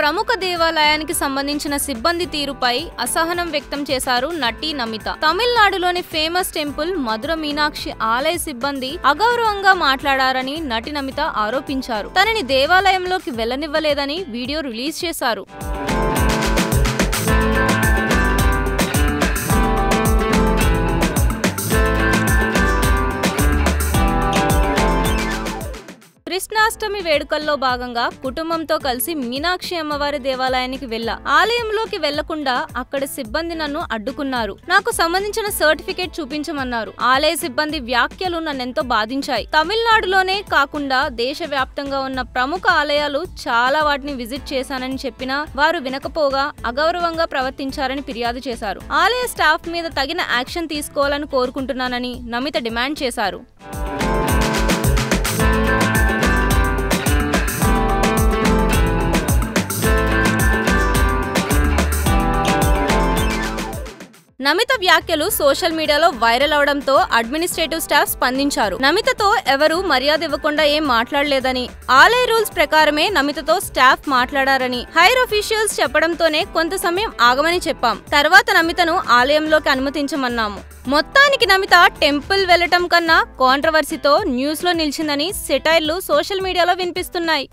ప్రముఖ దేవాలయానికి సంబంధించిన సిబ్బంది తీరుపై అసహనం వ్యక్తం చేశారు నటి నమిత. తమిళనాడులోని ఫేమస్ టెంపుల్ మధుర మీనాక్షి ఆలయ సిబ్బంది అగౌరవంగా మాట్లాడారని నటి నమిత ఆరోపించారు. తనని దేవాలయంలోకి వెళ్లనివ్వలేదని వీడియో రిలీజ్ చేశారు. కృష్ణాష్టమి వేడుకల్లో భాగంగా కుటుంబంతో కలిసి మీనాక్షి అమ్మవారి దేవాలయానికి వెళ్లా. ఆలయంలోకి వెళ్లకుండా అక్కడి సిబ్బంది నన్ను అడ్డుకున్నారు. నాకు సంబంధించిన సర్టిఫికేట్ చూపించమన్నారు. ఆలయ సిబ్బంది వ్యాఖ్యలు నన్నెంతో బాధించాయి. తమిళనాడులోనే కాకుండా దేశవ్యాప్తంగా ఉన్న ప్రముఖ ఆలయాలు చాలా వాటిని విజిట్ చేశానని చెప్పినా వారు వినకపోగా అగౌరవంగా ప్రవర్తించారని ఫిర్యాదు చేశారు. ఆలయ స్టాఫ్ మీద తగిన యాక్షన్ తీసుకోవాలని కోరుకుంటున్నానని నమిత డిమాండ్ చేశారు. నమిత వ్యాఖ్యలు సోషల్ మీడియాలో వైరల్ అవడంతో అడ్మినిస్ట్రేటివ్ స్టాఫ్ స్పందించారు. నమితతో ఎవరూ మర్యాద ఇవ్వకుండా ఏం మాట్లాడలేదని, ఆలయ రూల్స్ ప్రకారమే నమితతో స్టాఫ్ మాట్లాడారని హైర్ అఫీషియల్స్ చెప్పడంతోనే కొంత సమయం ఆగమని చెప్పాం. తర్వాత నమితను ఆలయంలోకి అనుమతించమన్నాము. మొత్తానికి నమిత టెంపుల్ వెళ్లటం కన్నా కాంట్రవర్సీతో న్యూస్ లో నిలిచిందని సెటైర్లు సోషల్ మీడియాలో వినిపిస్తున్నాయి.